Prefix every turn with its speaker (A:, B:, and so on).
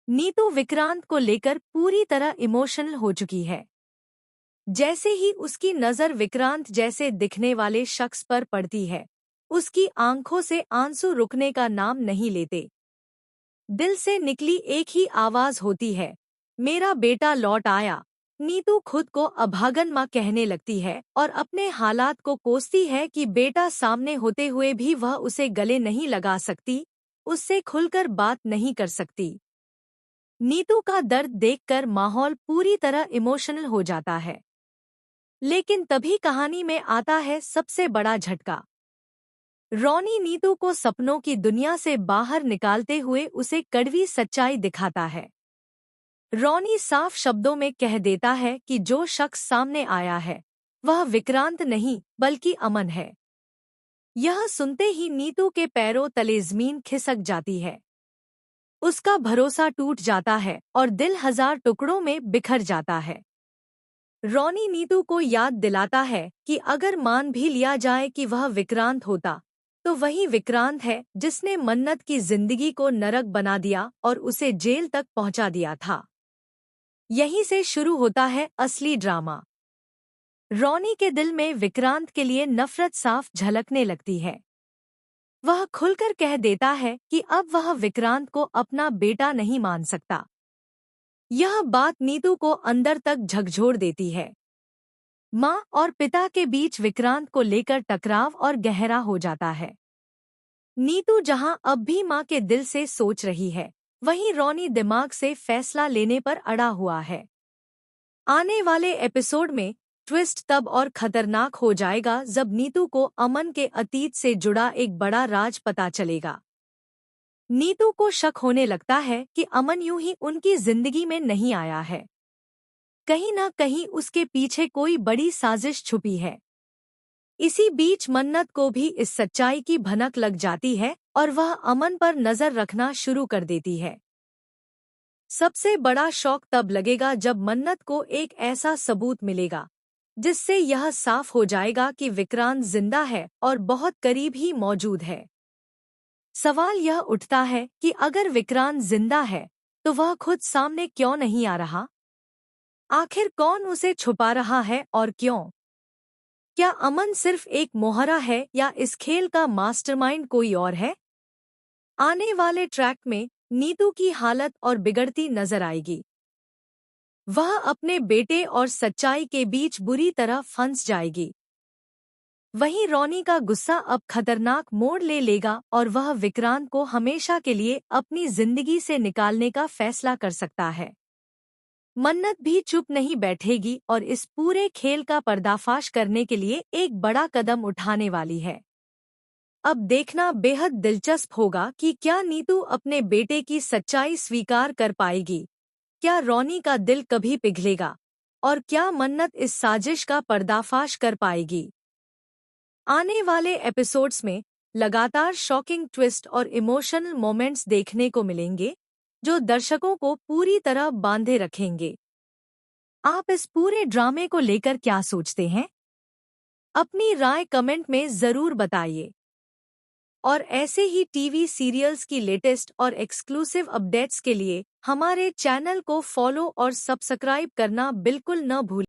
A: नीतू विक्रांत को लेकर पूरी तरह इमोशनल हो चुकी है। जैसे ही उसकी नज़र विक्रांत जैसे दिखने वाले शख्स पर पड़ती है, उसकी आंखों से आंसू रुकने का नाम नहीं लेते। दिल से निकली एक ही आवाज होती है, मेरा बेटा लौट आया। नीतू खुद को अभागन माँ कहने लगती है और अपने हालात को कोसती है कि बेटा सामने होते हुए भी वह उसे गले नहीं लगा सकती, उससे खुलकर बात नहीं कर सकती। नीतू का दर्द देखकर माहौल पूरी तरह इमोशनल हो जाता है। लेकिन तभी कहानी में आता है सबसे बड़ा झटका। रॉनी नीतू को सपनों की दुनिया से बाहर निकालते हुए उसे कड़वी सच्चाई दिखाता है। रॉनी साफ शब्दों में कह देता है कि जो शख्स सामने आया है वह विक्रांत नहीं बल्कि अमन है। यह सुनते ही नीतू के पैरों तले जमीन खिसक जाती है। उसका भरोसा टूट जाता है और दिल हजार टुकड़ों में बिखर जाता है। रॉनी नीतू को याद दिलाता है कि अगर मान भी लिया जाए कि वह विक्रांत होता, तो वही विक्रांत है जिसने मन्नत की जिंदगी को नरक बना दिया और उसे जेल तक पहुंचा दिया था। यहीं से शुरू होता है असली ड्रामा। रॉनी के दिल में विक्रांत के लिए नफरत साफ झलकने लगती है। वह खुलकर कह देता है कि अब वह विक्रांत को अपना बेटा नहीं मान सकता। यह बात नीतू को अंदर तक झकझोर देती है। माँ और पिता के बीच विक्रांत को लेकर टकराव और गहरा हो जाता है। नीतू जहां अब भी माँ के दिल से सोच रही है, वहीं रॉनी दिमाग से फैसला लेने पर अड़ा हुआ है। आने वाले एपिसोड में ट्विस्ट तब और खतरनाक हो जाएगा जब नीतू को अमन के अतीत से जुड़ा एक बड़ा राज पता चलेगा। नीतू को शक होने लगता है कि अमन यूं ही उनकी जिंदगी में नहीं आया है। कहीं न कहीं उसके पीछे कोई बड़ी साजिश छुपी है। इसी बीच मन्नत को भी इस सच्चाई की भनक लग जाती है और वह अमन पर नजर रखना शुरू कर देती है। सबसे बड़ा शौक तब लगेगा जब मन्नत को एक ऐसा सबूत मिलेगा जिससे यह साफ हो जाएगा कि विक्रांत जिंदा है और बहुत करीब ही मौजूद है। सवाल यह उठता है कि अगर विक्रांत जिंदा है तो वह खुद सामने क्यों नहीं आ रहा? आखिर कौन उसे छुपा रहा है और क्यों? क्या अमन सिर्फ एक मोहरा है या इस खेल का मास्टरमाइंड कोई और है? आने वाले ट्रैक में नीतू की हालत और बिगड़ती नजर आएगी। वह अपने बेटे और सच्चाई के बीच बुरी तरह फंस जाएगी। वहीं रॉनी का गुस्सा अब खतरनाक मोड़ ले लेगा और वह विक्रांत को हमेशा के लिए अपनी जिंदगी से निकालने का फैसला कर सकता है। मन्नत भी चुप नहीं बैठेगी और इस पूरे खेल का पर्दाफाश करने के लिए एक बड़ा कदम उठाने वाली है। अब देखना बेहद दिलचस्प होगा कि क्या नीतू अपने बेटे की सच्चाई स्वीकार कर पाएगी, क्या रॉनी का दिल कभी पिघलेगा और क्या मन्नत इस साजिश का पर्दाफाश कर पाएगी। आने वाले एपिसोड्स में लगातार शॉकिंग ट्विस्ट और इमोशनल मोमेंट्स देखने को मिलेंगे जो दर्शकों को पूरी तरह बांधे रखेंगे। आप इस पूरे ड्रामे को लेकर क्या सोचते हैं? अपनी राय कमेंट में जरूर बताइए। और ऐसे ही टीवी सीरियल्स की लेटेस्ट और एक्सक्लूसिव अपडेट्स के लिए हमारे चैनल को फॉलो और सब्सक्राइब करना बिल्कुल न भूलें।